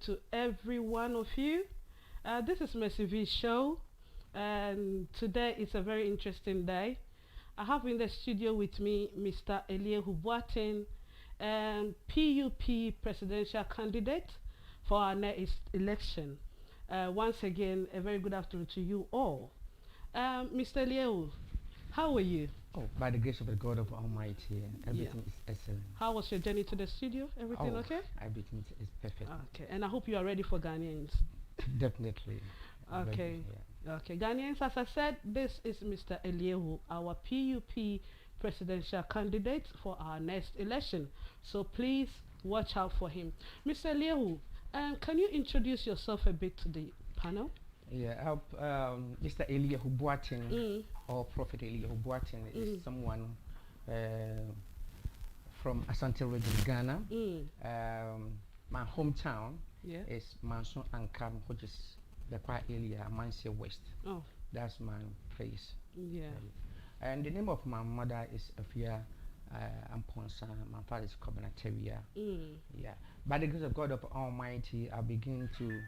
to every one of you. This is MerciVee show, and today is a very interesting day. I have in the studio with me Mr. Eliyahu Boateng, and PUP presidential candidate for our next election. Once again, a very good afternoon to you all. Mr. Eliyahu, how are you? Oh, by the grace of the God of Almighty, everything is excellent. How was your journey to the studio? Everything okay? Everything is perfect. Okay, and I hope you are ready for Ghanaians. Definitely. Okay. Okay, Ghanaians, as I said, this is Mr. Eliyahu, our PUP presidential candidate for our next election. So please watch out for him. Mr. Eliyahu, can you introduce yourself a bit to the panel? Yeah, Mr. Eliyahu Boateng, or Prophet Eliyahu Boateng, is someone from Asante region, Ghana. My hometown is Manson Ankam, which is the quiet area, Mansia West. Oh. That's my place. Yeah. And the name of my mother is Afia Amponsa. My father is Kobanateria. Yeah. By the grace of God of Almighty, I begin to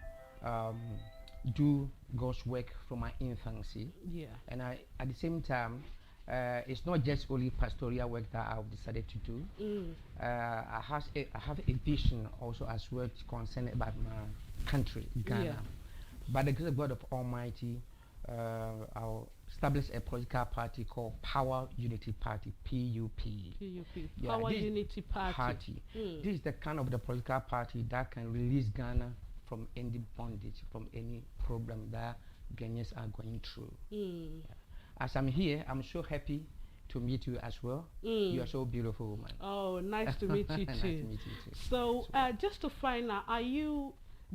do God's work from my infancy. Yeah. And at the same time, it's not just only pastoral work that I've decided to do. I have a vision also as well concerned about my country, Ghana. Yeah. By the grace of God of Almighty, I'll establish a political party called Power Unity Party, PUP. PUP, yeah, Power Unity Party. This is the kind of the political party that can release Ghana from any bondage, from any problem that Ghanaians are going through. Yeah. As I'm here, I'm so happy to meet you as well. You are so beautiful, woman. Oh, nice to meet you too. Nice to meet you too. So, just to find out,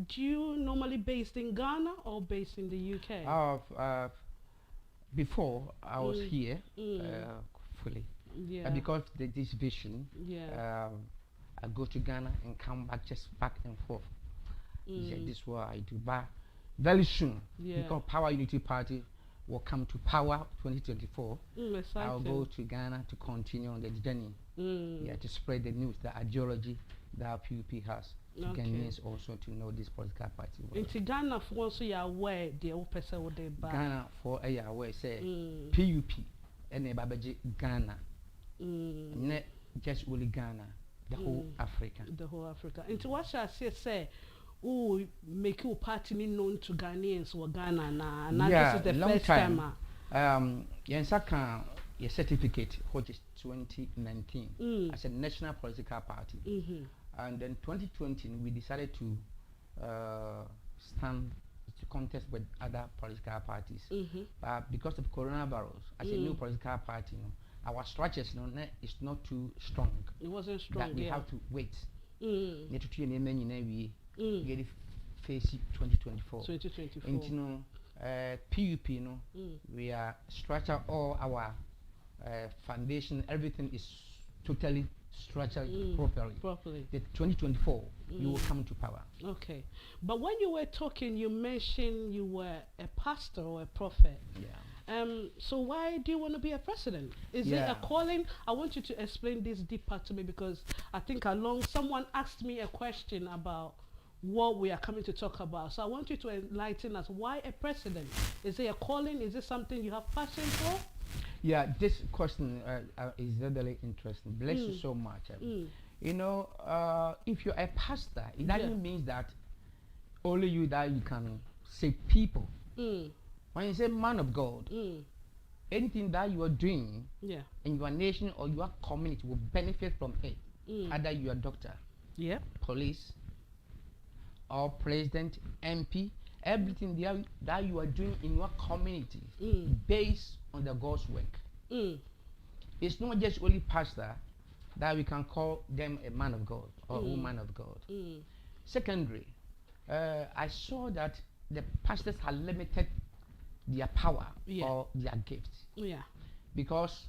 do you normally based in Ghana or based in the UK? Before I was here fully. Yeah. Because this vision, I go to Ghana and come back and forth. Yeah, this is what I do. But very soon, because Power Unity Party will come to power 2024, I'll go to Ghana to continue on the journey. Yeah, to spread the news, the ideology that PUP has. Ghanaians also to know this political party. In Ghana, for once you are aware, the old person would be back. Ghana for a year aware say PUP and a babaji Ghana. Not just only Ghana, the whole Africa. The whole Africa. Into what shall I say? Oh, make your party known to Ghanaians or Ghana now. Yeah, this is the long first time. Yensaka your certificate, which is 2019 as a national political party. And then 2020 we decided to stand to contest with other political parties. But because of coronavirus, as a new political party, our structures is not too strong. It wasn't strong. That we have to wait. Get it face 2024. 2024. And PUP, we are structure all our foundation. Everything is totally structured properly. The 2024, you will come to power. Okay, but when you were talking, you mentioned you were a pastor or a prophet. Yeah. So why do you want to be a president? Is it a calling? I want you to explain this deeper to me, because I think someone asked me a question about what we are coming to talk about. So I want you to enlighten us. Why a president? Is it a calling? Is it something you have passion for? Yeah, this question is really interesting. Bless you so much. You know, if you're a pastor, it doesn't mean that only you can save people. When you say man of God, anything that you are doing in your nation or your community will benefit from it. Either you are doctor, police, or president, MP, everything that you are doing in your community based on the God's work. It's not just only pastor that we can call them a man of God or woman of God. Secondly, I saw that the pastors have limited their power or their gifts. Because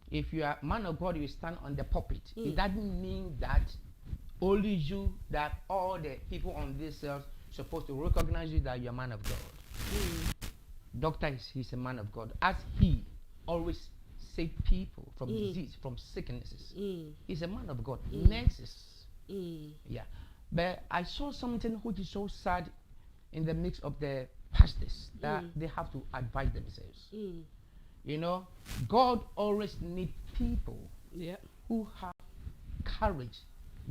if you are man of God, you stand on the pulpit. It doesn't mean that only you, that all the people on this earth supposed to recognize you that you're a man of God. Doctor he's a man of God. As he always save people from disease, from sicknesses. He's a man of God. Nurses. Yeah. But I saw something which is so sad in the mix of the pastors that they have to advise themselves. You know, God always needs people who have courage,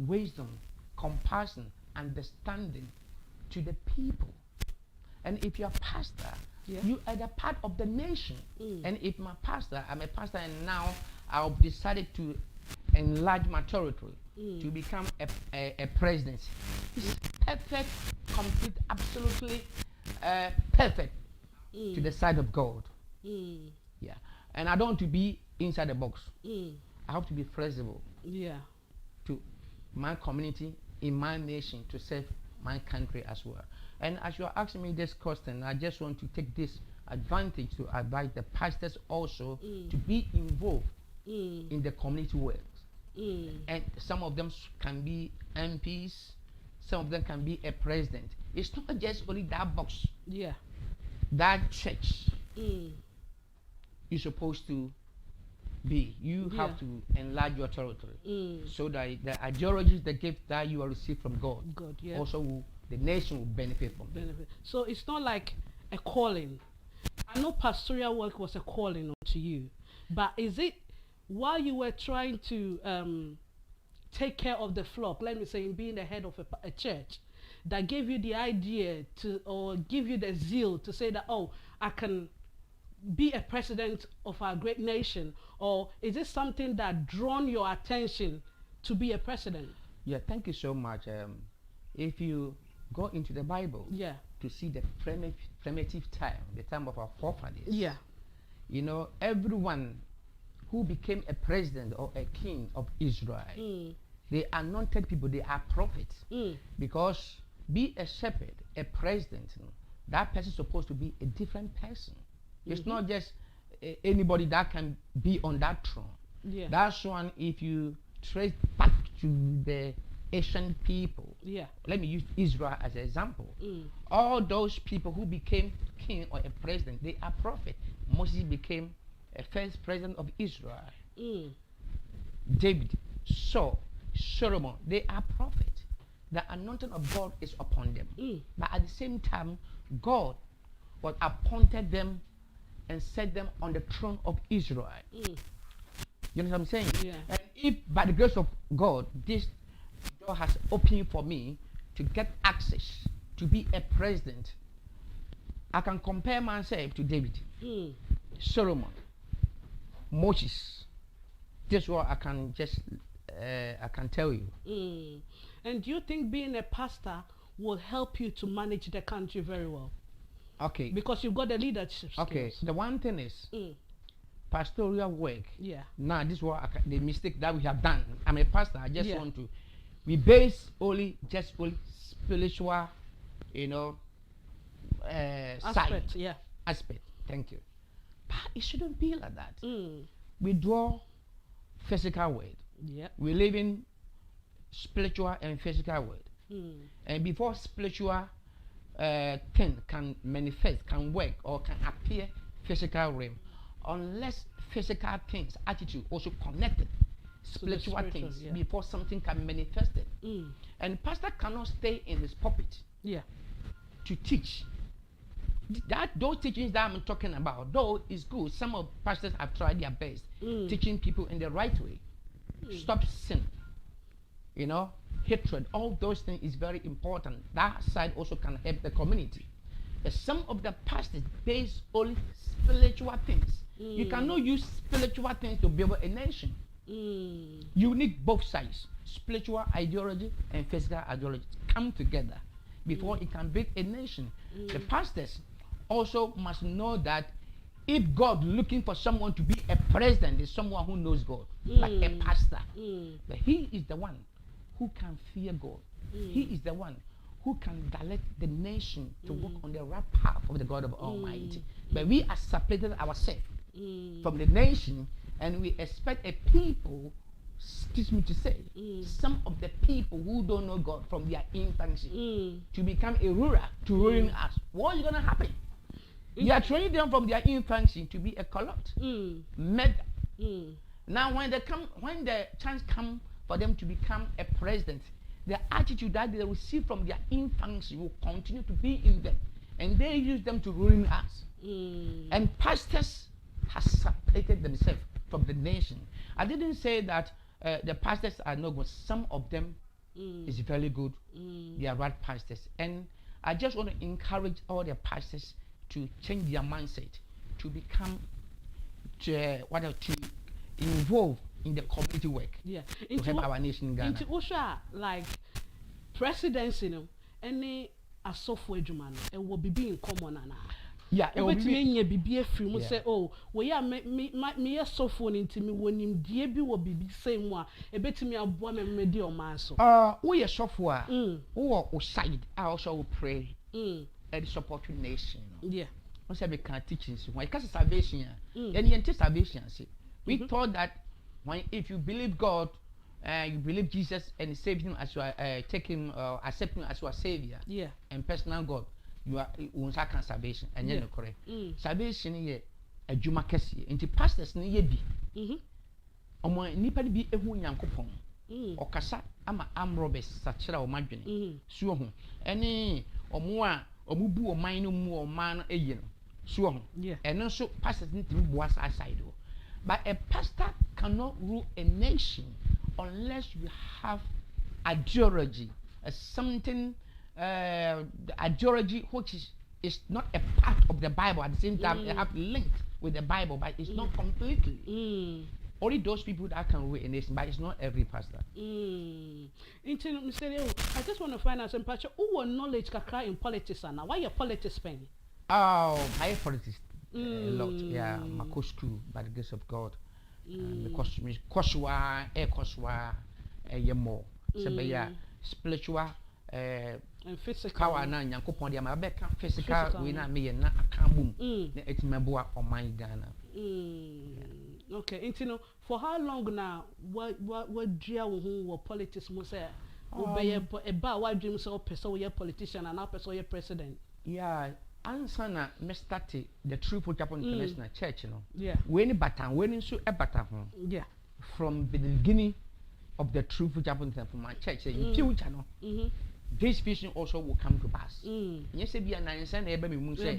wisdom, compassion, understanding to the people. And if you're a pastor, you are the part of the nation. And if I'm a pastor, and now I've decided to enlarge my territory to become a president. It's perfect, complete, absolutely perfect to the side of God. Yeah. And I don't want to be inside the box. I have to be flexible to my community, in my nation, to serve my country as well. And as you are asking me this question, I just want to take this advantage to advise the pastors also to be involved in the community work. And some of them can be MPs, some of them can be a president. It's not just only that box. That church you're supposed to be. You have to enlarge your territory so that the ideologies, the gift that you will receive from God, also the nation will benefit from it. So it's not like a calling. I know pastoral work was a calling to you, but is it while you were trying to take care of the flock, let me say, in being the head of a church, that gave you the idea to, or give you the zeal to say that, oh, I can be a president of our great nation? Or is it something that drawn your attention to be a president? Yeah, thank you so much. If you go into the Bible to see the primitive time, the time of our forefathers, you know, everyone who became a president or a king of Israel, they are anointed people, they are prophets. Because be a shepherd, a president, that person is supposed to be a different person. It's not just anybody that can be on that throne. That's one, if you trace back to the Asian people, let me use Israel as an example. All those people who became king or a president, they are prophets. Moses became a first president of Israel. David, Saul, Solomon, they are prophets. The anointing of God is upon them. But at the same time, God was appointed them and set them on the throne of Israel. You know what I'm saying? And if by the grace of God, this door has opened for me to get access to be a president, I can compare myself to David, Solomon, Moses. This is what I can just I can tell you. And do you think being a pastor will help you to manage the country very well? Okay. Because you've got the leadership skills. Okay. The one thing is pastoral work. Now this is what the mistake that we have done. I'm a pastor. I just want to. We base only spiritual, you know, aspect. Side. Aspect. Thank you. But it shouldn't be like that. We draw physical word. We live in spiritual and physical word. And before spiritual thing can manifest, can work, or can appear physical realm, unless physical things, attitude also connected spiritual things before something can manifest it. And pastor cannot stay in his pulpit to teach. Those teachings that I'm talking about, though is good, some of pastors have tried their best teaching people in the right way. Stop sin, you know, hatred, all those things is very important. That side also can help the community. But some of the pastors base only spiritual things. You cannot use spiritual things to build a nation. You need both sides, spiritual ideology and physical ideology, come together before it can build a nation. The pastors also must know that if God looking for someone to be a president, is someone who knows God, like a pastor. But he is the one who can fear God. He is the one who can direct the nation to walk on the right path of the God of Almighty. But we are separated ourselves from the nation, and we expect a people, excuse me to say, some of the people who don't know God from their infancy to become a ruler to ruling us. What is going to happen? You are training them from their infancy to be a corrupt, murder. Now, when the chance comes for them to become a president, the attitude that they receive from their infancy will continue to be in them, and they use them to ruin us. And pastors have separated themselves from the nation. I didn't say that the pastors are no good. Some of them is very good. They are right pastors, and I just want to encourage all the pastors to change their mindset, to become to involve in the community work. Yeah, to help our nation in Ghana. Into Osha, like presidency, any a software juman, it will be in common. Yeah, it will be a free. Say, oh, we are me a software into me when him DB will be same one. A bit me a boy me deal maso. We are software. Or side, I also will pray. And support your nation. Yeah. Once I become teaching, why? Because salvation, and you salvation. See, we thought that when if you believe God, you believe Jesus and save Him as you are take Him, accept Him as your Savior, and personal God, you are can salvation. And you know correct. Salvation is a jumakesi. Into pastors ni yebi. Omo nipa ni bi ehu Nyankopon. Okasa ama robbers sachira o madwene. Suo ho. Ene omo a omubu o man no mu o man eye no. Suo ho. And also pastors need to be boas aside. But a pastor cannot rule a nation unless you have ideology, something ideology which is not a part of the Bible. At the same time, they have linked with the Bible, but it's not completely. Only those people that can rule a nation, but it's not every pastor. I just want to find out some pastor who knowledge can cry in politics and why your politics pen? Oh, I politics. A lot, yeah. My coach school by the grace of God. Because more. So spiritual and physical. Power na Nyankopon dia ma beka physical we na me na aka boom. Na etimeboa o man Ghana. Okay, for how long now what deal with politics mo say obey about what dream so person we politician and now person we president? Yeah. Ansana me started the True Full Chapel International Church, you know. Yeah. When batan, when so a batan. Yeah. From the beginning of the True Full Chapel International from my church, in future, no. This vision also will come to pass. Yes, be an answer, ebe me mun say.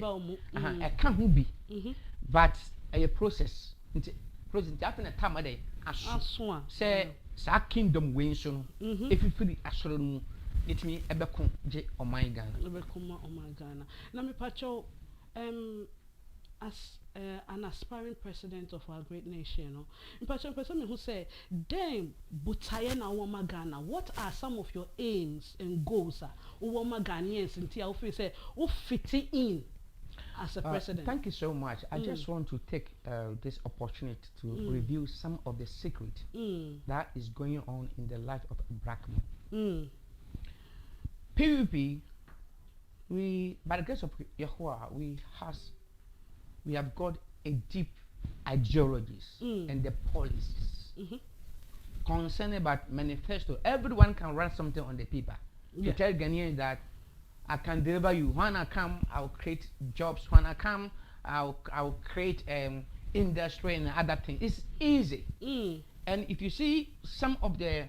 I can't be. But a process. Process happen a time a day. As say, sa kingdom wins so. If you feel assured. It me ebekun je o my Ghana. Ebekun o my Ghana. Na me pacho as an aspiring president of our great nation, you know. In pacho person who say, "Damn, butaye na woma Ghana. What are some of your aims and goals? Woma Ghanaians until I say, who fit in as a president?" Thank you so much. I just want to take this opportunity to review some of the secret that is going on in the life of Brackman. PUP, we by the grace of Yahuwah, we have got a deep ideologies and the policies concerned about manifesto. Everyone can write something on the paper to tell Ghanaians that I can deliver you. When I come, I'll create jobs. When I come, I'll create industry and other things. It's easy. And if you see some of the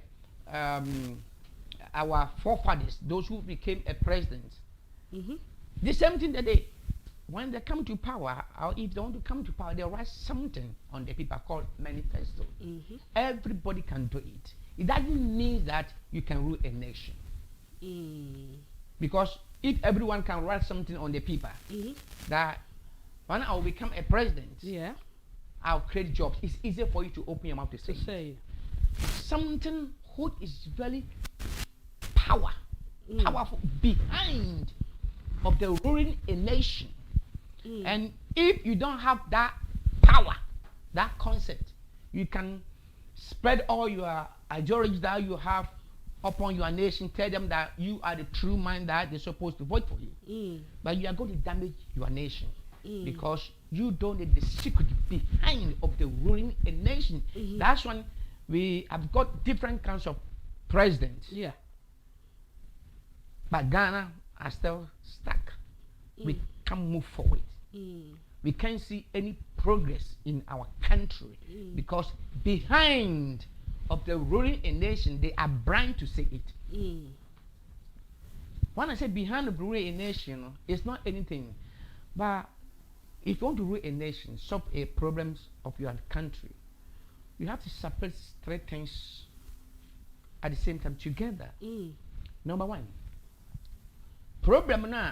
our forefathers, those who became a president, the same thing that when they come to power, or if they want to come to power, they write something on the paper called manifesto. Everybody can do it. It doesn't mean that you can rule a nation. Because if everyone can write something on the paper, that when I will become a president, I'll create jobs. It's easier for you to open your mouth to say. Something which is very powerful behind of the ruling a nation. And if you don't have that power, that concept, you can spread all your ideologies that you have upon your nation, tell them that you are the true man that they're supposed to vote for you. But you are going to damage your nation because you don't know the secret behind of the ruling a nation. That's when we have got different kinds of presidents. But Ghana are still stuck. We can't move forward. We can't see any progress in our country because behind of the ruling a nation, they are blind to see it. When I say behind the ruling a nation, it's not anything. But if you want to rule a nation, solve a problems of your country, you have to separate three things at the same time together. Number one, problem na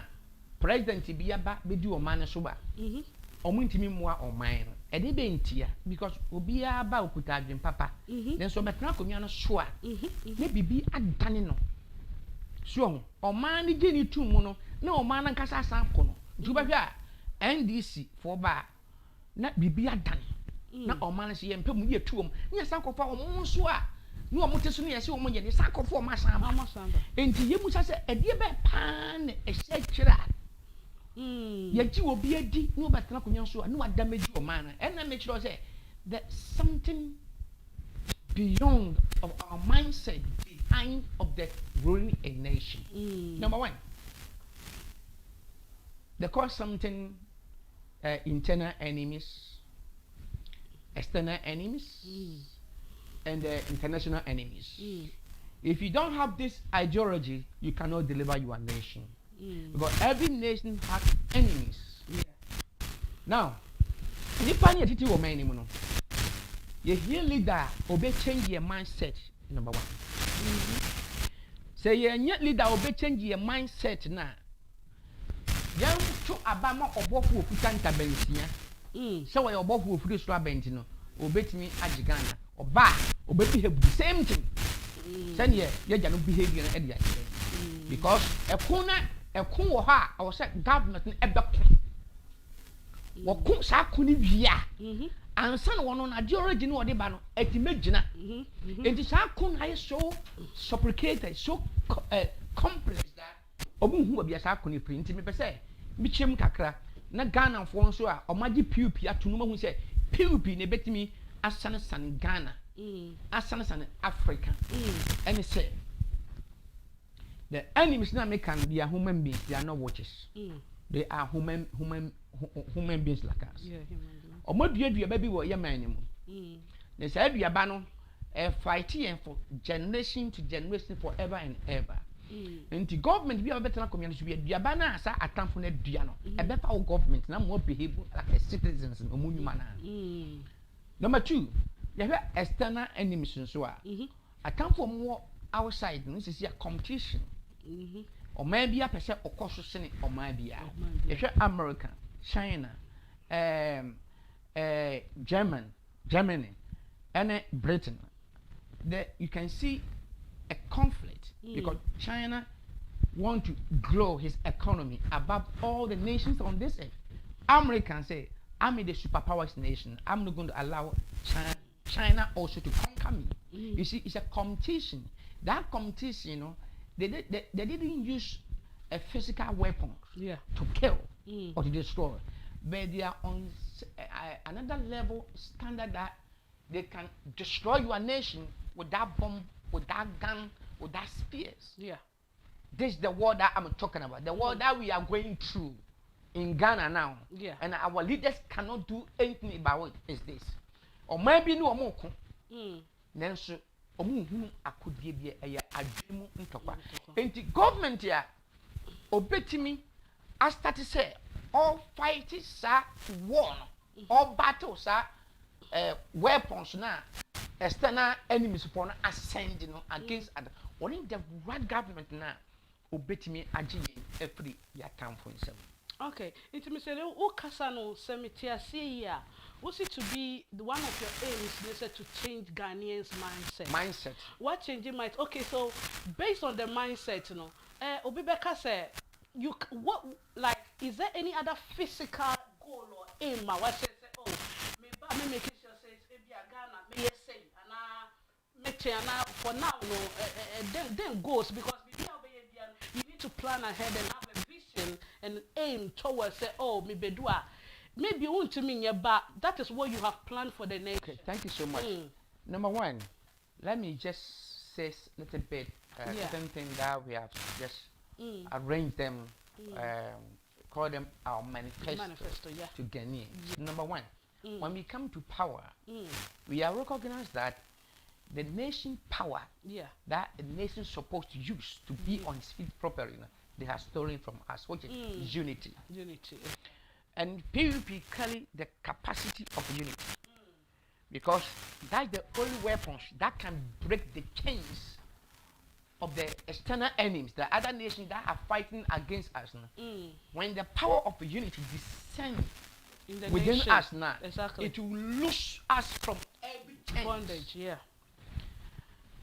president biaba be do o man so ba. Omuntimi moa o man no. E de be ntia because obiya ba okuta adwen papa. Then so betena konwa no so a. Na bibi adane no. So o man ni gye ni tumu no, na o man nkasa san ko no. Juba hwa NDC for ba na bibi adane. Na o man se ye mpem ye tuom. Nya san ko fa o mo so a. No o mote so no ye se o mo ye ni san ko fa o ma san ba. Enti ye mu sa se e de be pan e hye kira. Yaji obi adi no betena konyan so no adameji o man and na make sure say that something beyond of our mindset behind of the ruling a nation. Number one, they call something internal enemies, external enemies, and international enemies. If you don't have this ideology, you cannot deliver your nation. Because every nation has enemies. Now, nipa ni etiti wo man ni mu no. Ye hear leader obe change your mindset. Number one. Say ye nye leader obe change your mindset na. Yan to abama obofu okuta ntabensia. So we obofu ofuri so abenti no. Obetimi agigana. Oba obe behave the same thing. Send ye jano behavior na e dey. Because ekun wo ha I was say government na ebeko wo kun sa kuni bia ansa na wono na ideology no de ba no etimagina enti sa kun I so sophisticated so complex that obu hu bia sa kuni print me pese mi chem kakra na Ghana fo nso a omagi PUP atunu mahu say PUP ne betimi asane san Ghana asane san Africa and say the enemies na make can be a human beings. They are not watches. They are human beings like us. Yeah, human beings. Omo dua baby wo yaman ni mu. They say dua ba no fighting for generation to generation forever and ever. And the government be better na community be dua ba na asa atamfo na dua no. E be fa government na more behave like a citizens no mu nyuma na. Number 2, you have external enemies so a. Atamfo more outside no is a competition. Or maybe a person or course or maybe if you're American, China, Germany, and Britain, that you can see a conflict because China want to grow his economy above all the nations on this earth. Americans say, I'm the superpowers nation. I'm not going to allow China also to conquer me. You see, it's a competition. That competition, you know, they didn't use a physical weapon to kill or to destroy, but they are on another level standard that they can destroy your nation with that bomb, with that gun, with that spears. This is the war that I'm talking about. The war that we are going through in Ghana now. And our leaders cannot do anything about it. Is this? Or maybe no more. Then so omuhu akodie bia eya adwemu ntokwa enti government ya obetimi a start say all fight sa war all battle sa weapons na external enemies for na ascend no against other only the right government na obetimi agi every ya time for himself. Okay, it me say o kasa no semitia see ya. Was it to be one of your aims necessary to change Ghanaians' mindset? What changing mindset? Okay, so based on the mindset, you know, Obibeka said, what like is there any other physical goal or aim? What say oh, me making sure says maybe a Ghana may say and for now no then goes because you need to plan ahead and have a vision and aim towards say oh maybe do a maybe you want to mean yeah, but that is what you have planned for the nation. Okay, thank you so much. Number one, let me just say a little bit certain things that we have just arranged them, call them our manifesto to Ghanaians. Number one, when we come to power, we are recognized that the nation power that a nation is supposed to use to be on its feet properly, they have stolen from us, which is unity. Unity. And PUP carry the capacity of unity. Because that's the only weapons that can break the chains of the external enemies, the other nations that are fighting against us. When the power of unity descends within nation. us now, exactly. it will loose us from every chains. Bondage,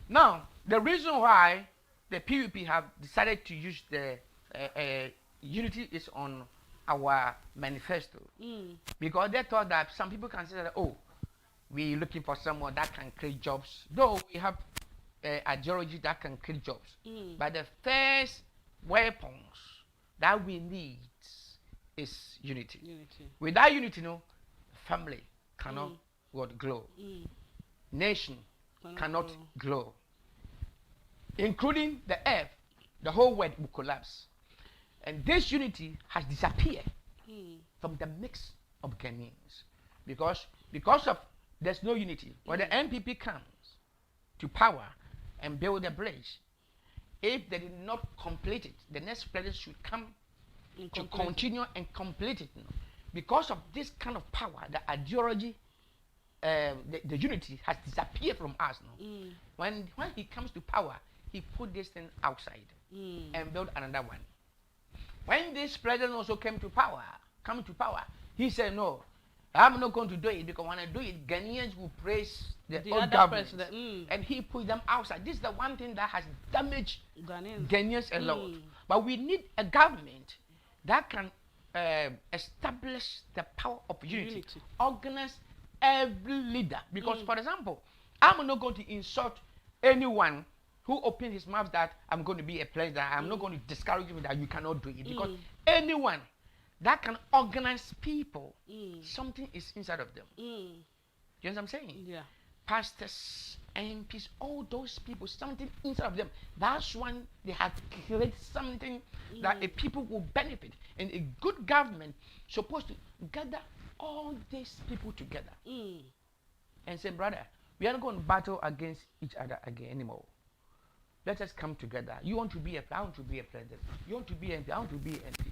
Now, the reason why the PUP have decided to use the unity is on our manifesto. Because they thought that some people can say that, oh, we're looking for someone that can create jobs. Though we have ideology that can create jobs. But the first weapons that we need is unity. Without unity, family cannot grow. Nation cannot grow. Including the earth, the whole world will collapse. And this unity has disappeared from the mix of Ghanaians. Because of there's no unity. When the NPP comes to power and build a bridge, if they did not complete it, the next president should come to continue and complete it. Because of this kind of power, the ideology, the unity has disappeared from us. When he comes to power, he put this thing outside and built another one. When this president also came to power, he said, no, I'm not going to do it, because when I do it, Ghanaians will praise the old government. And he put them outside. This is the one thing that has damaged Ghanaians a lot. But we need a government that can establish the power of unity. Organize every leader. Because, for example, I'm not going to insult anyone who opened his mouth that I'm going to be a president. I'm not going to discourage you that you cannot do it. Because anyone that can organize people, something is inside of them. You know what I'm saying? Yeah. Pastors, MPs, all those people, something inside of them. That's when they have created something that the people will benefit. And a good government supposed to gather all these people together and say, brother, we are not going to battle against each other again anymore. Let us come together. You want to be I want to be a president. You want to be MP, I want to be MP.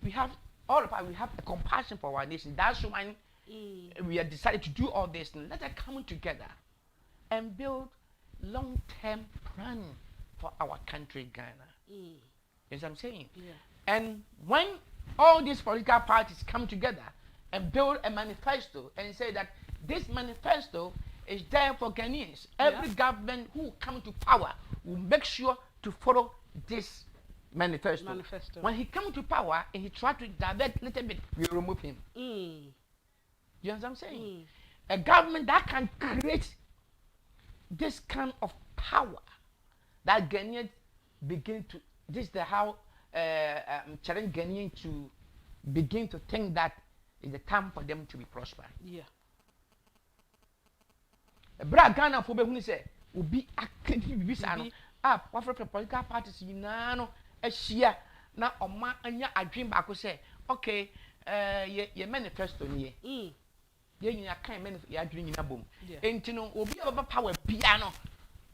We have all of us, we have a compassion for our nation. That's when we have decided to do all this. Let us come together and build long-term plan for our country, Ghana. You know what I'm saying? Yeah. And when all these political parties come together and build a manifesto and say that this manifesto is there for Ghanaians, every government who come to power will make sure to follow this manifesto. When he comes to power and he tries to divert a little bit, we remove him. You know what I'm saying? A government that can create this kind of power that Ghanaians begin to, this is how challenge Ghanaians to begin to think that it's the time for them to be prosperous. Yeah. Bra Ghana for who say will be active visa up what for political parties no a share na oma anya adwen ba ko say okay ye manifesto ni ye nyina kan manifesto ya adwen nyina bom enti no obi oba power bia no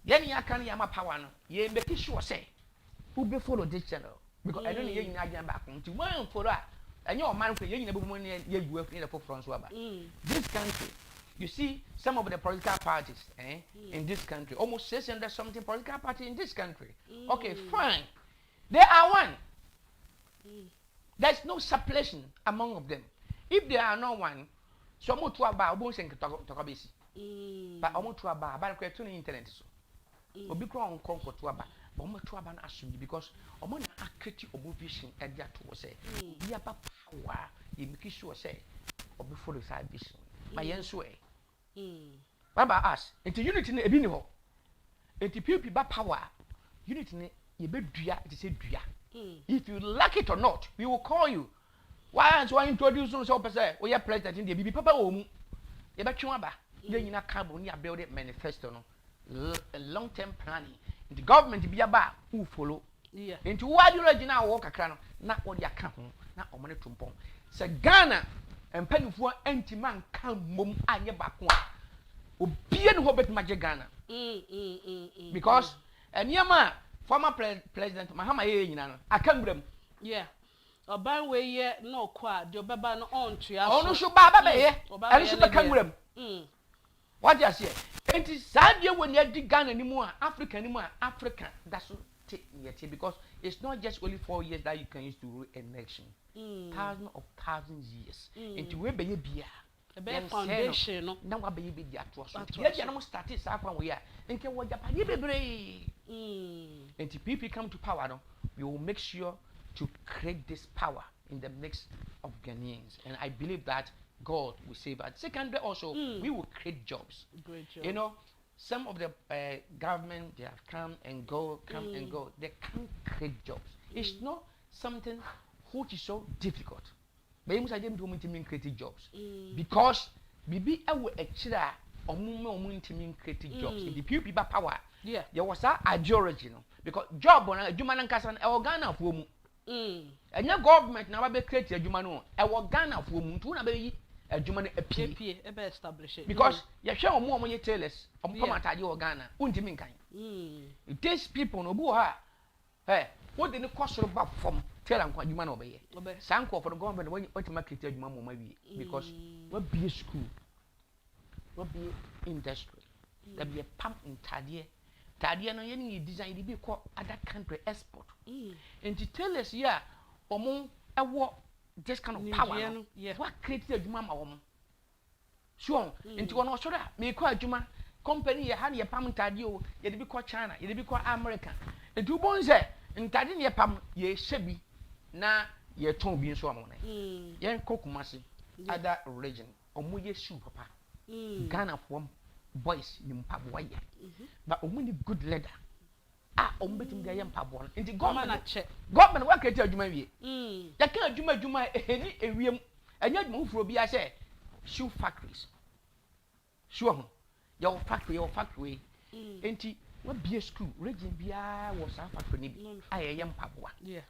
ye nyina kan ya ma power no ye make sure say who be follow this channel because I don't ye nyina adwen ba ko nti one follow anya o man ko ye nyina bom ne ye UF ne for France aba this country. You see, some of the political parties in this country, almost 600 something political parties in this country. Okay, fine. They are one. There's no separation among of them. If they are not one, so I'm to about Tokabisi. But I'm to about the internet. So, be grown conquer to about Omotuaban assume because Omona creative vision at that was say, be about power, you make sure say, or before the side vision. My way. Baba us into unity na ebi ni ho into PUP ba power unity na ye be dua it say dua if you like it or not we will call you why so introduce so person we are president in the bibi papa wo mu ye be twen aba ye nyina carbon ya build manifesto no long term planning the government bi aba who follow into what you original work kakra no na wo dia ka ho na omone tumpon se Ghana empanifo antiman kan mom anye bako obien ho bet magic Ghana. Because Nyama former president Mahama ye nyina no akambrem. Yeah. Oban we ye no kwa de obeba no on tua so. Onu so ba be ye. Enu so be kambrem. What you say? Enti sadie woni adi Ghana ni mu a Africa ni mu a Africa that's yet because it's not just only 4 years that you can use to rule a nation. Thousands of years. Enti we be ye bia. The foundation no. Na wa be ye be dia to so. Ye dia no start sa kwa we a. Nke wo Japan ye bebre. Enti PUP come to power no. We will make sure to create this power in the mix of Ghanaians, and I believe that God will save us. Secondly, also we will create jobs. Great job. You know, some of the government they have come and go. They can't create jobs. It's not something which is so difficult. But you must create jobs because bibi ewo ekira omume create jobs. If the people power, yeah, there was a ideology, because job on a human and Cassan Ghana for and your government now be create a human a Ghana for to be a human a establish it because you show more money tailors on Pomata or Ghana untimin kind. It takes people no buha. Hey, what did the cost of back from tell them what you man obey? Sanko for the government when you market your mama maybe because what be a school, what be industry, there be a pump in Tadia no any design to be called other country export. And to tell us, yeah, or this kind of power. Yeah. What created a mama woman? Sure, and to one also that may call Juma company, you had your pam tadio, you'd be called China, you'd be called America. The two bones there, and Tadin your pam, ye shebi, na ye tongue being so money. Yan cook massy, other religion, or muye shoe papa. Ghana for boys in Pabuaya, but only good leather. Betim the young Pabon. In the government check. Government work at you maybe. That can't Juma any area and yet move for be I say shoe factories. Sure, your factory. Ain't what be a school? Region Bia was our factory. I a young Papua. Yeah.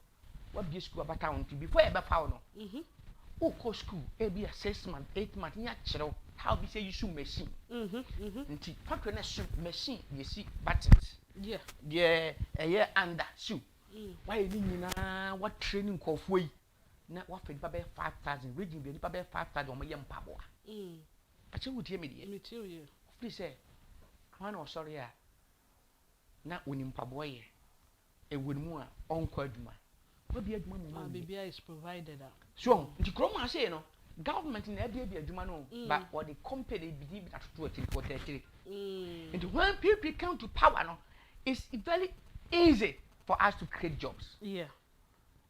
What be a school about town to before ever found? Oh, co school, a be a 6 month, 8 month, natural. How be say you shoe machine? Factory machine, you see buttons. Yeah. Yeah, a year under shoe. Why you what training call for you? Not what fed by 5,000, reading the paper 5,000 on my young Papua. I tell you, me tell you. Please say, one or sorry, not winning Paboy, a wood more on Quadma. What be a mamma? Baby is provided. So, the Chroma say, no. Government in every be a Jumano, but what the company believe that to it for 30. And when people come to power, no, it's very easy for us to create jobs. Yeah.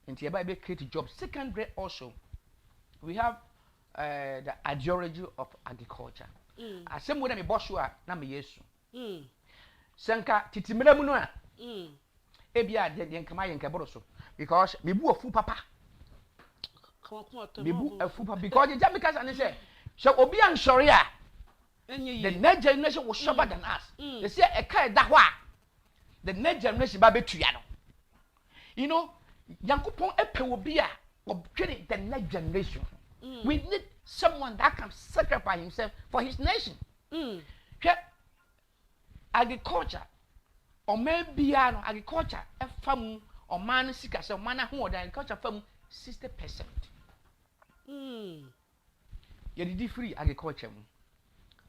And hereby be create jobs. Secondly, also, we have the ideology of agriculture. As some way, me boss you are, na me yesu. Sanka titimira munua. Ebia de nkama yenka boroso because me bu ofu papa. Bibu a fupa because the Jamaican and say, so Obi and Soria, the next generation was sharper than us. They say a car that wa the next generation baby Triano. You know, Yankupon Epe will be of training the next generation. We need someone that can sacrifice himself for his nation. Agriculture or maybe agriculture, a farm or man sick as a man who the agriculture farm 60%. You did free agriculture.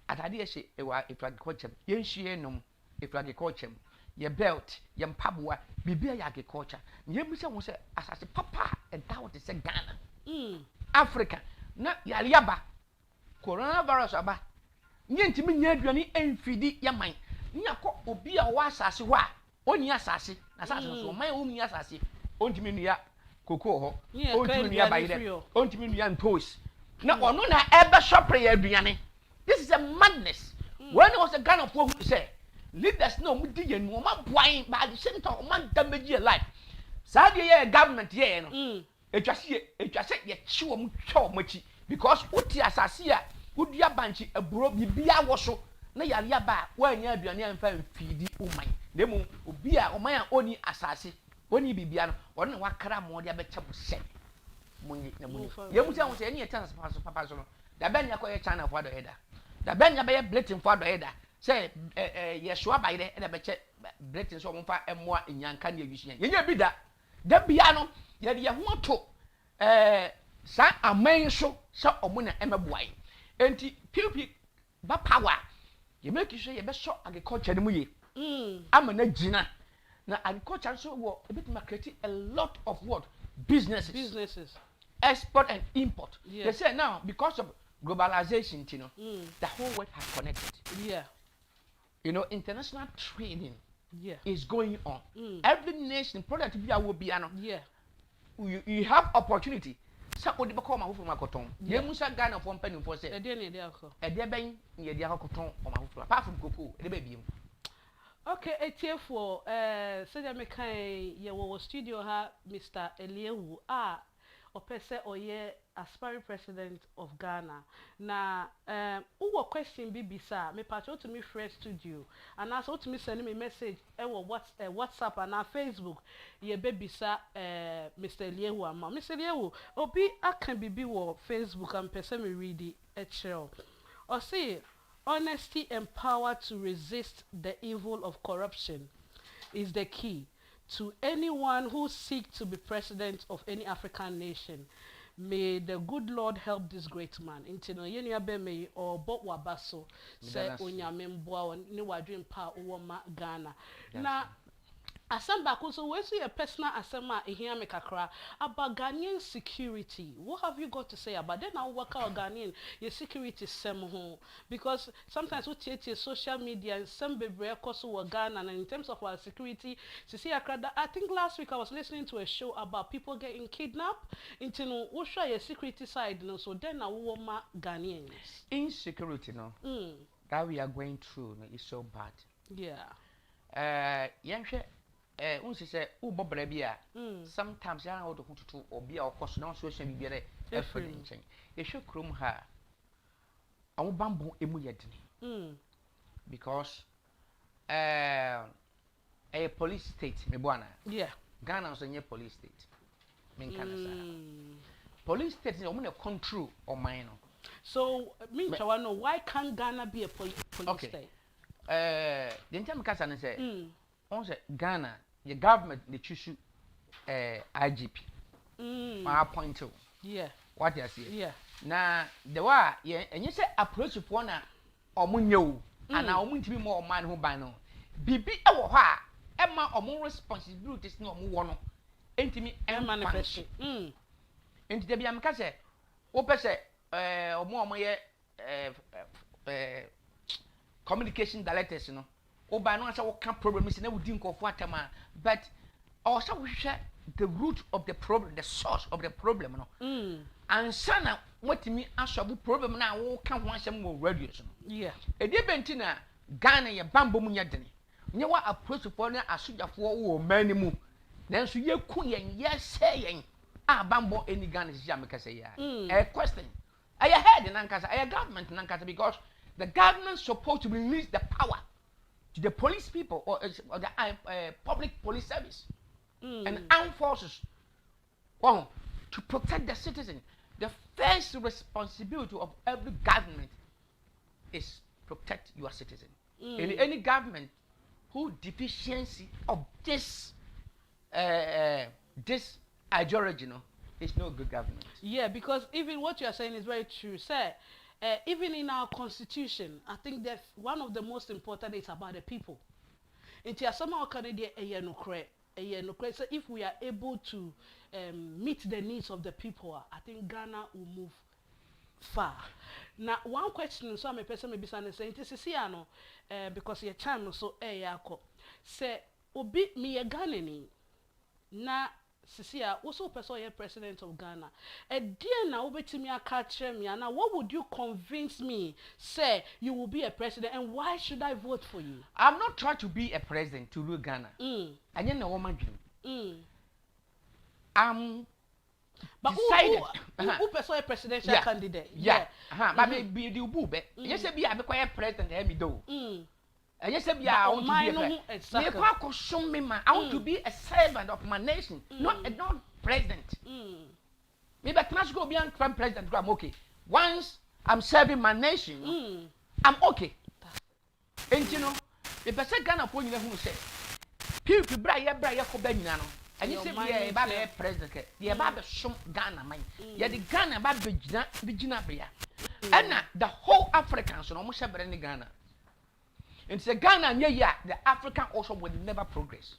At idea say, if agriculture, yen she no, if agriculture, your belt, your pabua, be agriculture. Yemisa was as I say, papa, and that was the Ghana. Africa, not Yaliaba, coronavirus aba. Yen to me, Yadriani, and feed your mind. Nyako, Obi, a was as you are, only assassin, assassin, my own assassin, only me. Cocoa, only toast. Now, no, ever shop prayer. This is a madness. When was a gun of what we say? Let us know, Mudian, woman, wine, by the same time, man, damage your life. Sadia government, yeah, no. It just said, yet, sure, much because what the assassia would be a bunch of bro, be a washo. Na Yaliaba, when you have your name and feed the woman. They will be a my only assassin. When you be beyond, one what cara more the better say. You must say any chance for Papa. The Benya China for the header. da benya be blatant for do say ye shoa by there na be che blatant so momfa emmoa nyanka na yusua ye bi da bia no ye de ho to sa aman so sa omo na emeboai enti PUP ba power ye make sure ye be so agriculture ni mu ye ama na gina na agriculture so wo e bit ma create a lot of what businesses export and import. They say now because of globalization, you know, the whole world has connected. You know, international trading is going on. Every nation product will be you have opportunity. So what do call my home makoton? You must have Ghana from penny for say. A dear bang near the alcoton or my apart from cocoa, the baby. Okay, it's here for your studio ha Mr. Eliyahu or person or ye aspiring president of Ghana. Now, who question be sir? Me patch to me fresh studio, and also to me send me message. WhatsApp and our Facebook. Ye baby sir, Mr. Eliyahu and Mr. Eliyahu. Obi I can be Facebook and person me read it show. Or see. Honesty and power to resist the evil of corruption is the key to anyone who seeks to be president of any African nation. May the good Lord help this great man. Intino yenya be me or bot wabaso say onyamemboa ni wadwin pa uwoma Ghana. Na asamba so we see a personal asema here me kakra about Ghanaian security. What have you got to say about that? Now work out Ghanaian your security sem ho because sometimes we take social media and some bebre koso Ghana and in terms of our security to see I think last week I was listening to a show about people getting kidnapped into no what show your security side no so then now we ma Ghanaians insecurity no that we are going through no, is so bad. Unsi say ubo brebia sometimes ya na wo to hututu obi a okoso na so hwan bibere efere nchen ye hwe krom ha awu bambo emu yedini because a police state me bwana Ghana so nye police state men kana sa police state no mo control o man no so me chawa no why can't Ghana be a police state the entire kasa na say on say Ghana the government they choose IGP my appoint to what you see na the wa and you say approach for na omunyo and na omuntimi more man who ban no bibi e wo ho a e ma omun responsibilities na omu wo no entimi e manifest enti de bia me ka say wo pese omu ye communication directors no oba no asa wo can problem is na we din kofo atama but also we share the root of the problem the source of the problem no and sana wetimi asobu problem na wo ka ho asem wo radio so e de bentina Ghana ye bambo mu nyadene nye wa approach for na asujafo wo mani mu nanso ye ku yen ye say yen bambo any Ghana si ameka say ya a question I heard nankasa I government nankasa because the government supposed to release the power to the police people or the public police service and armed forces to protect the citizen. The first responsibility of every government is protect your citizen. In any government who deficiency of this ideology, you know, is no good government. Yeah, because even what you are saying is very true, sir. Even in our constitution, I think that one of the most important is about the people. So if we are able to meet the needs of the people, I think Ghana will move far. Now, one question, so I'm a person maybe saying, because your time so say, obi me a Ghanaian na Sisia, also person president of Ghana. Dear now me a catcher me and now what would you convince me say you will be a president and why should I vote for you? I'm not trying to be a president to rule Ghana. And you know what I'm doing. But decided who person a presidential candidate? But maybe the boobe. Yes, be a president and me do. And yes, I want to be a servant of my nation, not president. Maybe I can go beyond president. I'm okay. Once I'm serving my nation, I'm okay. And you know, if I say Ghana for you who say, PUP bra ko ba nyina no. And you say we ba be president. The ba be shom Ghana man. Ya the Ghana ba be gina bia. And the whole Africans no mo shebere ni Ghana. And say Ghana nye the African also will never progress.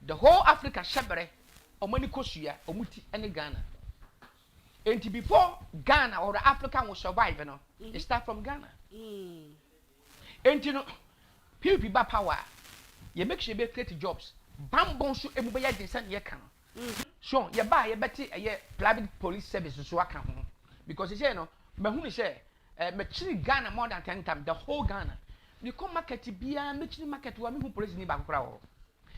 The whole Africa shebere omani kosua omuti ene Ghana. And before Ghana or the African will survive, you know, it start from Ghana. And you know, PUP ba power. You make sure you create jobs. Bambon so everybody descend ye can. So you buy you better a private police service so I can. Because you say no, me who say me chiri Ghana more than 10 times, the whole Ghana. You come market bia me chiri market wa me who police ni ba kra ho.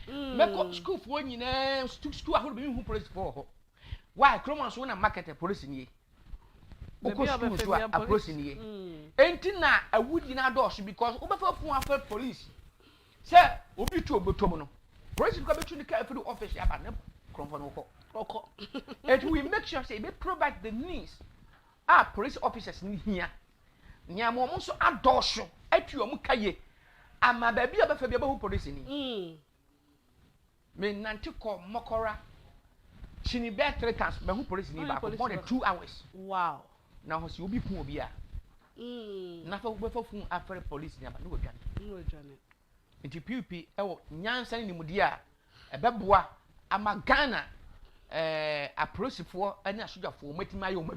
Me go school for nyina school ahoro be who police for ho. Why Cromans won a market a police in ye? Oko school to a police in ye. Ain't na a wood in our doors because over for police. Sir, Obi to Botomono. Police will come to the car for the office. And we make sure say they provide the needs. Police officers in here. Nyamo so adosho. At you mukaye. Ama baby of a fabiable police in ye. Me Nantico Mokora. Chini bear 3 times, but who police in for more than 2 hours. Wow. Now, you be poor beer. Nothing before after police never no journey. Into PUP, Nyan sending Mudia, a Babua, a Magana, a process for and a sugar for making my own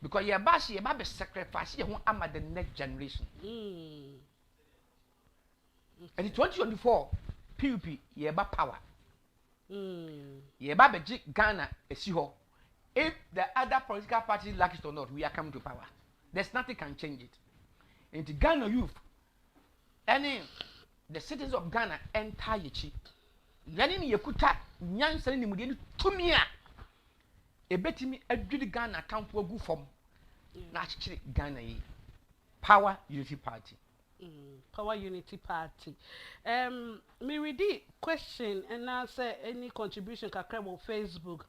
because your bashi about sacrifice you won't am the next generation. And in 2024, PUP, ye about power. Ye babe Ghana esiho. If the other political parties like it or not, we are coming to power. There's nothing can change it. Into Ghana youth, the citizens of Ghana enter yechi. Yani yekuta nyansa ni mudie tumia. Ebetimi adwiri Ghana kampo agu fom. Na achiri Ghana yi. Power Unity Party. Power Unity Party. Me read the question and answer any contribution kakra on Facebook.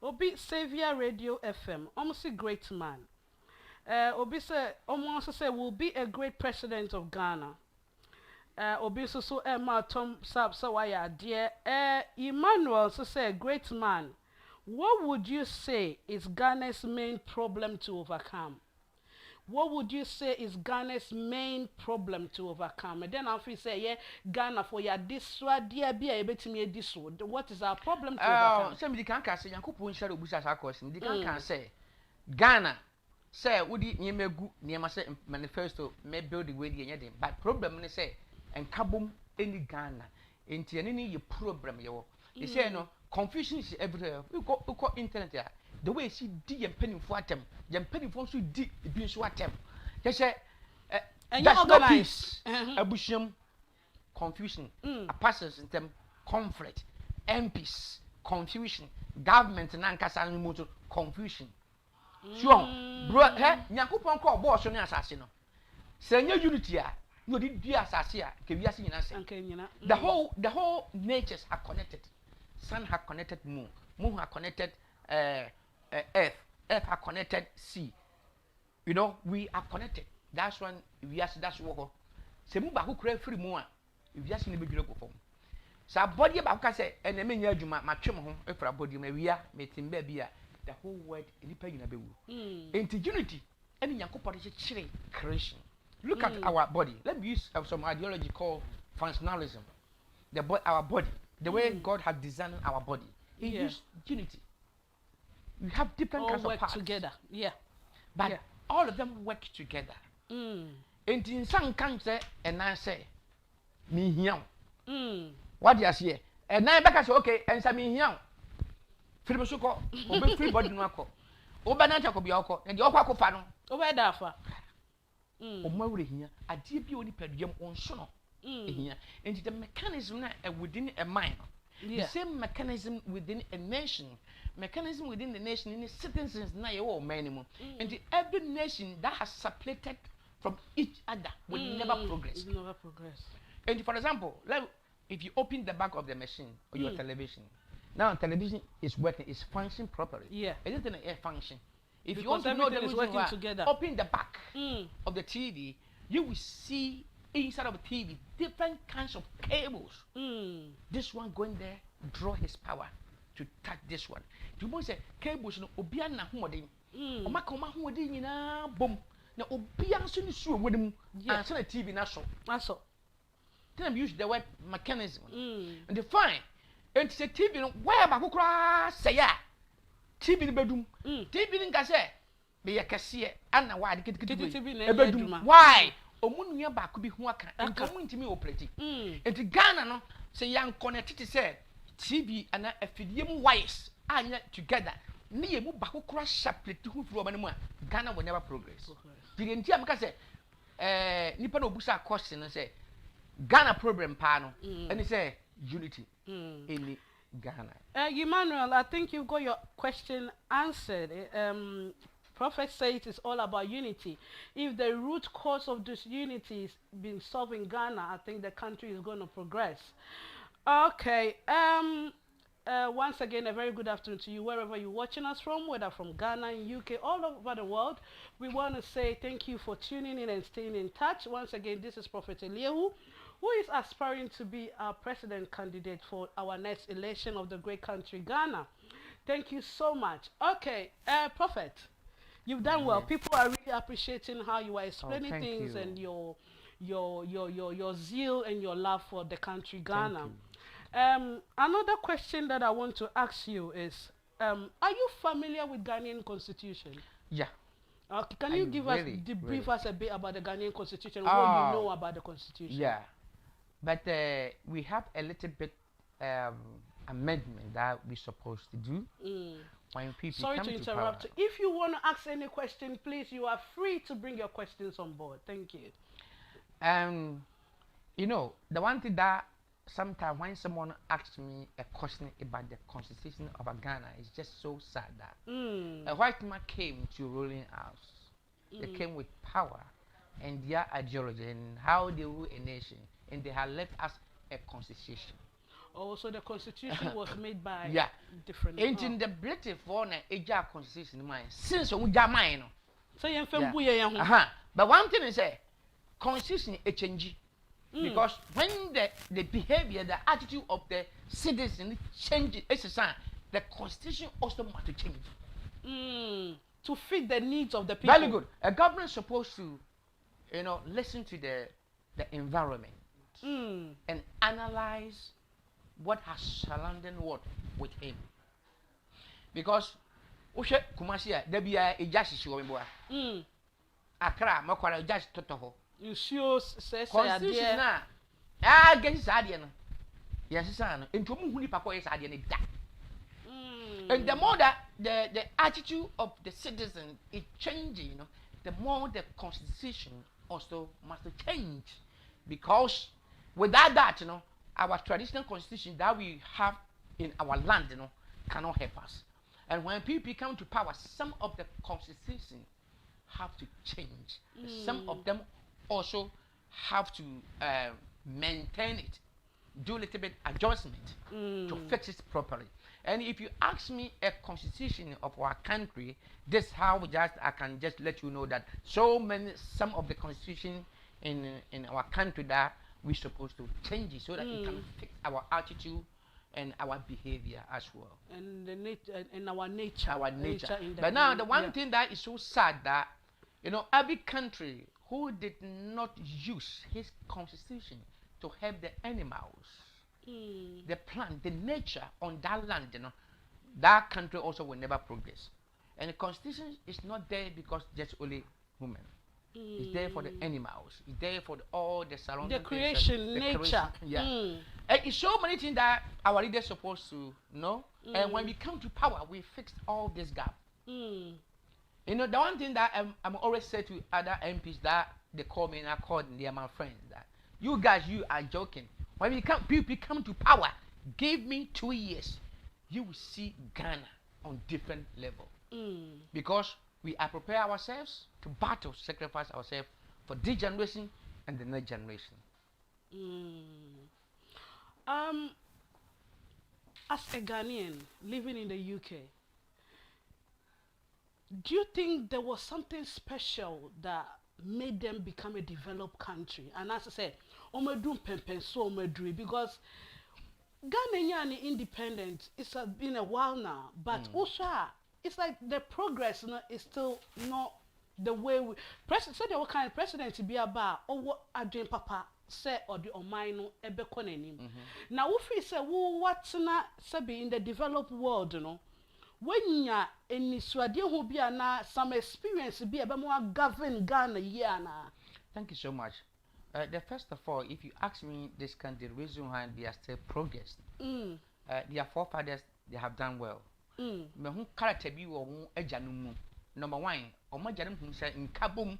Obi Savior Radio FM. Almost a great man. Obi say almost say will be a great president of Ghana. Obi so Emma Tom Sab Sawaya dear. Emmanuel so say a great man. What would you say is Ghana's main problem to overcome? What would you say is Ghana's main problem to overcome? And then I'll say, yeah, Ghana for ya this one, dear, be able to me this one. What is our problem to overcome? Somebody can't say, Yankupu shadow Bushas question. They can't say, Ghana, say, would you me good near my manifesto may build the way the but problem is say, and kaboom, any Ghana, into any problem, you say, no, confusion is everywhere. We got internet there. The way she did and penny for them, and penny for so deep, the being so attempt. They say, that's no peace, a busham, confusion, a passes in them, conflict, MPs, confusion, government and Ankasan motor, confusion. Sure, bro, Yakupon call boss on the assassin. Say your unity, you did be assassin, can you see? The whole natures are connected. Sun have connected moon, moon have connected earth are connected sea. You know, we are connected. That's when we ask that's what Semuba who create free more. If you ask me, be local form. So, body about say, and the many you my chum home, if our body may we are making baby, the whole world independent of you. Into unity, any young party creation. Look at our body. Let me use some ideology called functionalism. Our body, the way God has designed our body, He used unity. We have different kinds of parts together, but all of them work together. And in some countries, and I say, me here. What do you say? And I back say, okay, and some me here. Filipsoko, obe free body no akọ. Oba na cha ko bi akọ, and the okwa ko fa no. Oba da fa. Omawure here, ade bi oni padwam onso no. Here. And the mechanism within a mind. The same mechanism within a nation. Mechanism within the nation in the citizens na ye minimum. And every nation that has separated from each other will never progress. Will never progress. And for example, if you open the back of the machine or your television, now television is working, it's functioning properly. Yeah. It isn't a function. If because you want to know the everything is reason working why, together. open the back of the TV, you will see inside of the TV different kinds of cables. This one going there, draw his power to touch this one. Do you say cables no obia na homodin? Omaka oma homodin nyina bom. Na obia nso ni suo wodem ansa na TV na so. Aso. Then use the word mechanism. And define. And say TV no where ba kokra say ya. TV ni bedum. TV ni nka say be ya kase ana wa de TV na bedum. Why? Omunua ba ko bi ho aka. Nka mu ntimi operate. Enti Ghana no say yan connect it say TV ana afidie mu wires anya together. Ne ye mu ba kokra separate hu fro ba ne mu a Ghana will never progress. The enti am ka say nipa na obusa question say Ghana problem pa no and he say unity in Ghana. Emmanuel, I think you got your question answered. Prophet says it's all about unity. If the root cause of this unity is being solved in Ghana, I think the country is going to progress. Okay. Once again, a very good afternoon to you, wherever you're watching us from, whether from Ghana, UK, all over the world. We want to say thank you for tuning in and staying in touch. Once again, this is Prophet Eliyahu, who is aspiring to be our president candidate for our next election of the great country, Ghana. Thank you so much. Okay, Prophet, you've done well. People are really appreciating how you are explaining things and your zeal and your love for the country, Ghana. Another question that I want to ask you is, are you familiar with Ghanaian constitution? Yeah. Can you give us, debrief us a bit about the Ghanaian constitution, what you know about the constitution? Yeah. But we have a little bit amendment that we're supposed to do. When people Sorry to interrupt. If you want to ask any question, please, you are free to bring your questions on board. Thank you. You know, the one thing that sometimes when someone asks me a question about the constitution of Ghana, it's just so sad that a white man came to ruling house. They came with power and their ideology and how they rule a nation, and they have left us a constitution. Oh, so the constitution was made by different. And in the British for a constitution, mine since we got mine. So you But one thing is a constitution a change. Because when the behavior, the attitude of the citizen changes, it's a sign the constitution also must change. To fit the needs of the people. Very good. A government is supposed to, you know, listen to the environment and analyze what has surrounded what with him. Because Ushe Kumasia, there be a justice you remember. Accra, Makwara, judge Toto. You sure say constitution na against Adian. Yes, son. Into Muni Papa is Adian. And the more that the attitude of the citizen is changing, you know, the more the constitution also must change. Because without that, you know, our traditional constitution that we have in our land, you know, cannot help us. And when people come to power, some of the constitution have to change. Some of them also have to maintain it, do a little bit adjustment to fix it properly. And if you ask me a constitution of our country, this how I can just let you know that some of the constitution in our country that we're supposed to change it so that it can fix our attitude and our behavior as well. And our nature. Our nature. But now the one thing that is so sad that, you know, every country who did not use his constitution to help the animals, the plant, the nature on that land, you know, that country also will never progress. And the constitution is not there because just only human. It's there for the animals. It's there for all the surrounding. The creation, nature. And it's so many things that our leaders are supposed to know. And when we come to power, we fix all this gap. You know, the one thing that I'm always say to other MPs that they call me and I call them, they are my friends, that you guys, you are joking. When people come to power, give me 2 years, you will see Ghana on different level. Because we are prepare ourselves to battle, sacrifice ourselves for this generation and the next generation. As a Ghanaian living in the UK, do you think there was something special that made them become a developed country? And as I said, Omedun Pempen so Omedri, because Ghana independent, it's been a while now, but also it's like the progress, is still not the way we president said what kind of president to be about or what Adrian Papa say or the Omaino ebe konenim. Now if we say what's na sabi in the developed world, when ya any swadi who be na some experience be a more govern Ghana na. Thank you so much. The first of all, if you ask me this country, the reason why they are still progress, their forefathers, they have done well. Me who character be or ejanumu. Number one, omajanum who say in Kabum,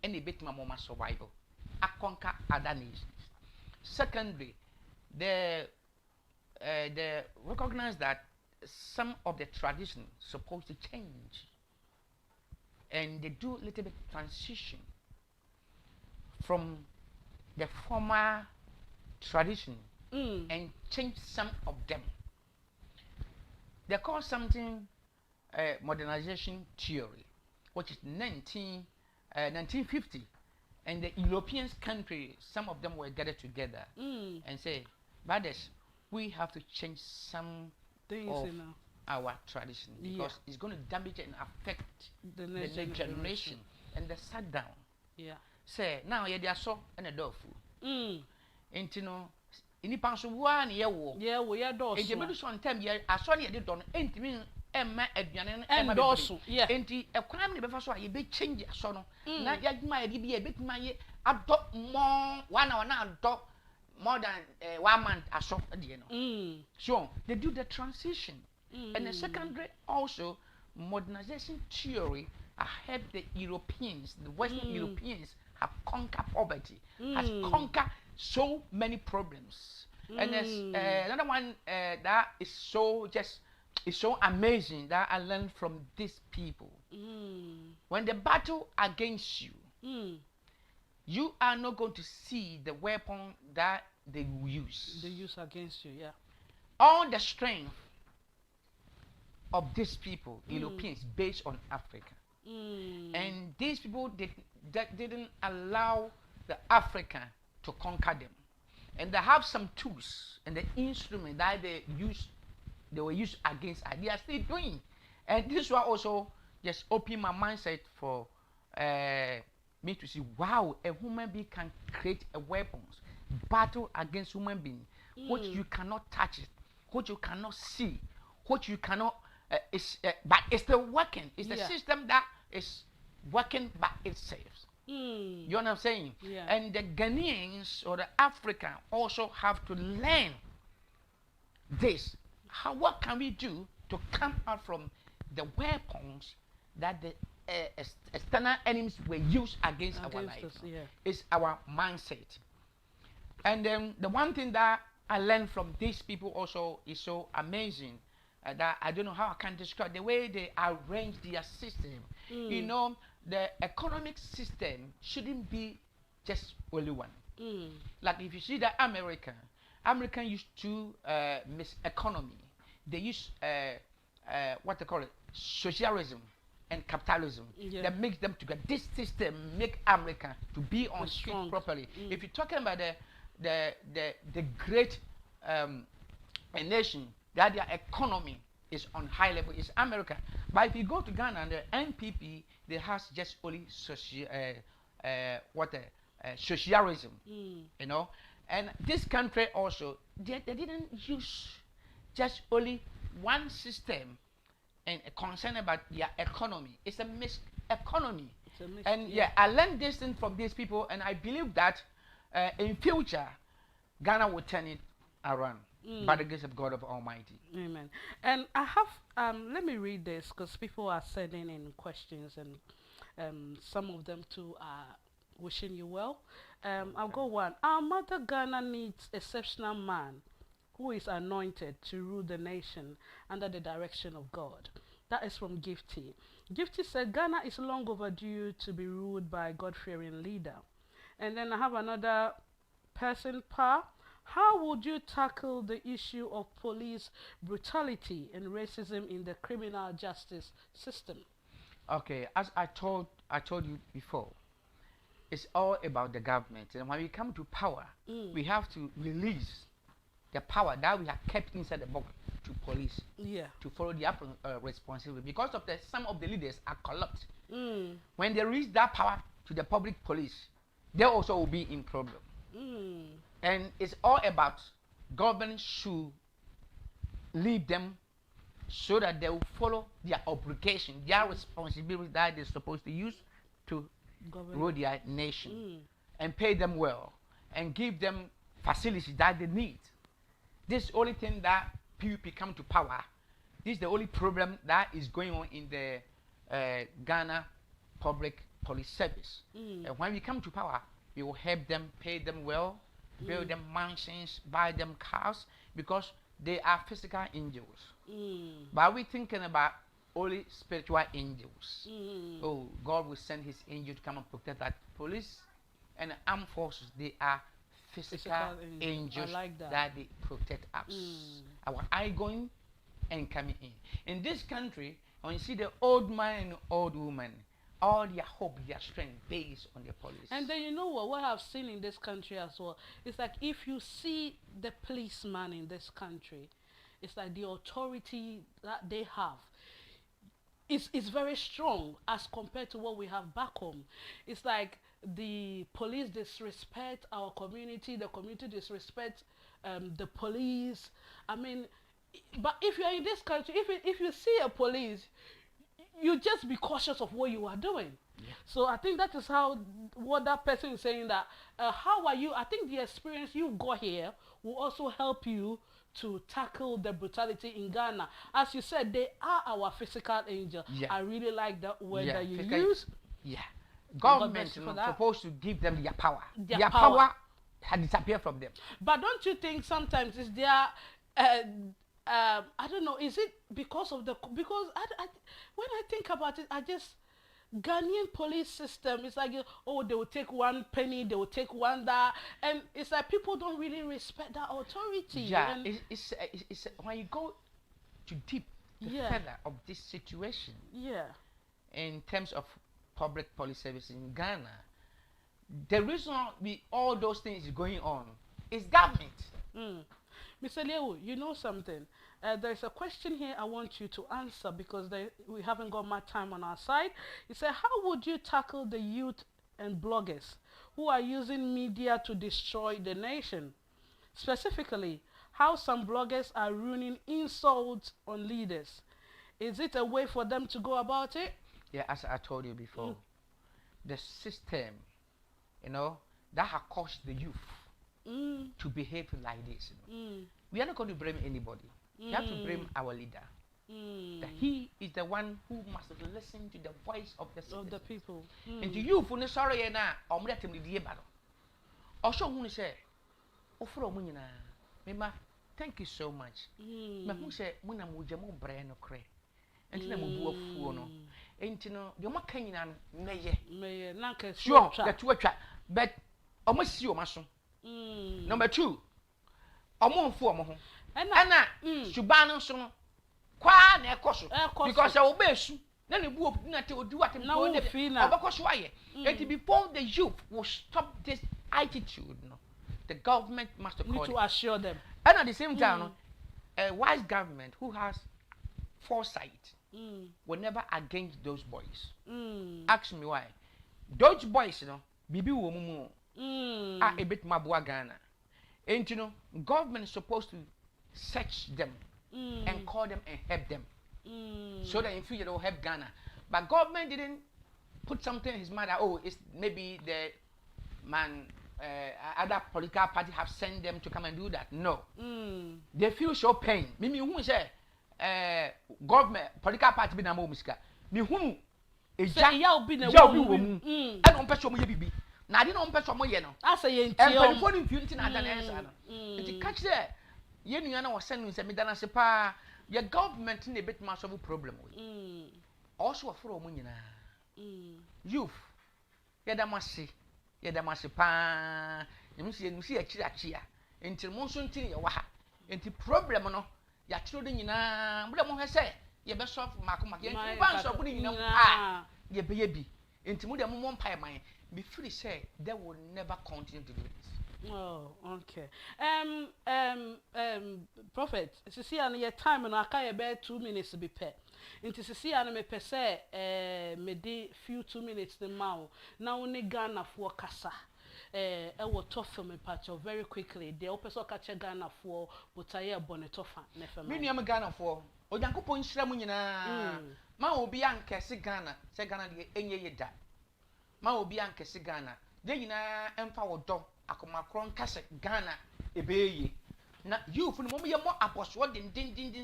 any bit my mama survival. A conquer other nations. Secondly, they recognize that some of the tradition supposed to change, and they do a little bit transition from the former tradition and change some of them. They call something modernization theory, which is 1950, and the European countries, some of them were gathered together and say, brothers, we have to change some things of our tradition because it's going to damage and affect the next generation. And they sat down. Say, now you're so and a dove. Intino, in the panso one year war. Yeah, we are doors. In the middle of time, I saw you done, ain't me. Emma Edbian and Dawson, and a crime never saw you be change a son. Not yet my be a bit my adopt more 1 hour now, adopt more than 1 month a shop at the end. So they do the transition. And the secondary also modernization theory helped the Europeans, the Western Europeans have conquered poverty, has conquered so many problems. And there's another one that is so just. It's so amazing that I learned from these people. When the battle against you, you are not going to see the weapon that they will use. They use against you, All the strength of these people, Europeans, based on Africa. And these people didn't allow the African to conquer them. And they have some tools and the instrument that they were used against us. They are still doing. And this one also just opened my mindset for me to see, wow, a human being can create a weapons, battle against human being, which you cannot touch it, which you cannot see, which you cannot, but it's still working. It's the system that is working by itself. You know what I'm saying? And the Ghanaians or the African also have to learn this. What can we do to come out from the weapons that the external enemies were used against our life? It's our mindset. And then the one thing that I learned from these people also is so amazing that I don't know how I can describe the way they arrange their system. You know, the economic system shouldn't be just only one. Like if you see the American used to miss economy. They use what they call it, socialism and capitalism. That makes them together. This system make America to be on street properly. If you're talking about the great a nation that their economy is on high level is America. But if you go to Ghana and the NPP, they has just only socialism, you know. And this country also, they didn't use just only one system and concern about their economy. It's a mixed economy. I learned this thing from these people, and I believe that in future, Ghana will turn it around by the grace of God of Almighty. Amen. And I have, let me read this because people are sending in questions, and some of them too are wishing you well. I'll go one. Our mother Ghana needs exceptional man who is anointed to rule the nation under the direction of God. That is from Gifty. Gifty said Ghana is long overdue to be ruled by a God-fearing leader. And then I have another person, Pa. How would you tackle the issue of police brutality and racism in the criminal justice system? Okay, as I told you before, it's all about the government. And when we come to power, we have to release the power that we have kept inside the box to police. Yeah. To follow their responsibility. Because of some of the leaders are corrupt. When they release that power to the public police, they also will be in problem. And it's all about government should lead them so that they will follow their obligation, their responsibility that they're supposed to use to rule their nation, and pay them well and give them facilities that they need. This is the only thing that PUP come to power. This is the only problem that is going on in the Ghana Public Police Service. And when we come to power, we will help them, pay them well, build them mansions, buy them cars, because they are physical angels. But we're thinking about only spiritual angels. Oh, God will send his angel to come and protect that. Police and armed forces, they are physical angels like that they protect us. Our eye going and coming in. In this country, when you see the old man and the old woman, all their hope, their strength based on the police. And then you know what I've seen in this country as well, it's like if you see the policeman in this country, it's like the authority that they have is very strong as compared to what we have back home. It's like the police disrespect our community, the community disrespect the police. I mean, but if you're in this country, if you see a police, you just be cautious of what you are doing. Yeah. So I think that is how what that person is saying, that how are you? I think the experience you got here will also help you to tackle the brutality in Ghana. As you said, they are our physical angel. Yeah. I really like that word that you use. Yeah. Government is supposed to give them their power. Their power had disappeared from them. But don't you think sometimes it's their I don't know, is it because of because when I think about it, Ghanaian police system is like, oh, they will take one penny, they will take one that, and it's like people don't really respect that authority. Yeah, it's when you go to deep further of this situation. Yeah. In terms of public police service in Ghana, the reason all those things is going on is government. Mr. Eliyahu, you know something? There's a question here I want you to answer because we haven't got much time on our side. It said, how would you tackle the youth and bloggers who are using media to destroy the nation? Specifically, how some bloggers are ruining insults on leaders. Is it a way for them to go about it? Yeah, as I told you before, the system, that has caused the youth to behave like this. We are not going to blame anybody. We have to blame our leader. That he is the one who must listen to the voice of the people. And to you, for the sorry na, omretem di diebaro. Also, who say, "Ofro munina, mema, thank you so much." Ma who say, "Muna mujamo brain okre." And tina mubu ofuo no. Entino, the oma kanyina meye. Nanke sure, that you try, but almost you maso. Number 2, omo fu omo ho. Ena subano so no kwa na ekoso because I obey su na ne bu na te odi watem ko de obekoso aye. And before the youth will stop this attitude, the government must need to assure them. And at the same time, a wise government who has foresight will never against those boys. Ask me why. Those boys, bibi wo mumu a bit mabua Ghana. And government is supposed to search them and call them and help them so that in future they will help Ghana. But government didn't put something in his mind that, oh, it's maybe the man, other political party have sent them to come and do that. No. They feel so pain. Mimi who say government political party be na mo musika. Mi hu eja ya obi na wo mu. E no mpese mo ye bibi. Na ade no mpese mo ye no. Asa ye nti o. E mpefo ni nti na ada na esa no. Nti catch there. Ye nua na wo send no se me dana se pa. Your government na bit ma solve problem we. Also afro mo nyina. Youth. Ye da mase pa. Nimsi achia. Nti mo so nti ye wa ha. Nti problem no ya tiro de nyina. Mbele mo he se ye be so makoma ye ban so buni nyina ah ye be ye bi enti mu de mo mpa man be free say they will never continue to do this. Oh, okay. Prophet, sisi an your time na aka ye be 2 minutes be pe. Nti sisi an me pe say me di few 2 minutes the maw. Na woni Ghana for kasa. Ewo tofa me patch very quickly. The opeso ka che Ghana for botaye bonetofa nefa. Me nua me Ghana for Onyankopon hyira mu nyina. Ma obi ankese Ghana, se Ghana de enye yeda. Ma obi ankese Ghana. De nyina emfa wodo akomakron kase Ghana ebeye. Na youth no mo ye mo aposwo din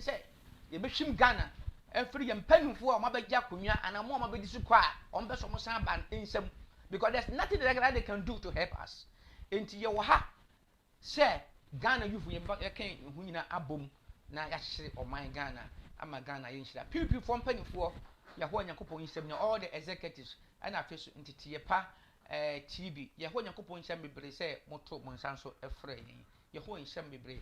se ye behwim Ghana. Every yempanufo a mabegya konwa ana mo mabedi su kwa ombe so mo san ban ensem because there's nothing that they can do to help us. Enti ye wo ha se Ghana youth ye kan hu nyina abom na ya hye oman Ghana ama Ghana ye nhira PUP for mpanufo ya ho Nyankopon nsem na all the executives and afeso ntiti ye pa TV ye ho Nyankopon nsem bebre se moto mo nsan so efre ye ho nsem bebre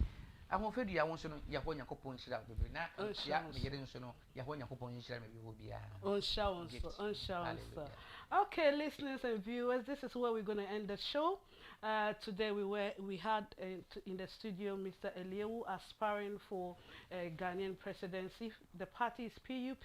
ahofedu ya wonso no ye ho Nyankopon nhira bebre na ya me yere nso no ye ho Nyankopon nhira me bi bia on show. Okay, listeners and viewers, this is where we're going to end the show. Today we had in the studio Mr. Eliyahu aspiring for Ghanaian presidency. The party is PUP.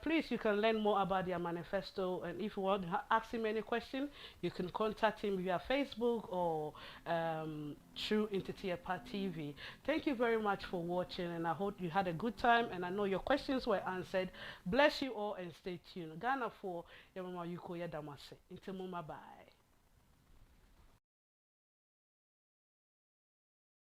Please, you can learn more about their manifesto, and if you want to ask him any question, you can contact him via Facebook or through Intitiepa TV. Thank you very much for watching, and I hope you had a good time, and I know your questions were answered. Bless you all and stay tuned. Ghana for Yamama Yuko Yadamase. Intimuma bye.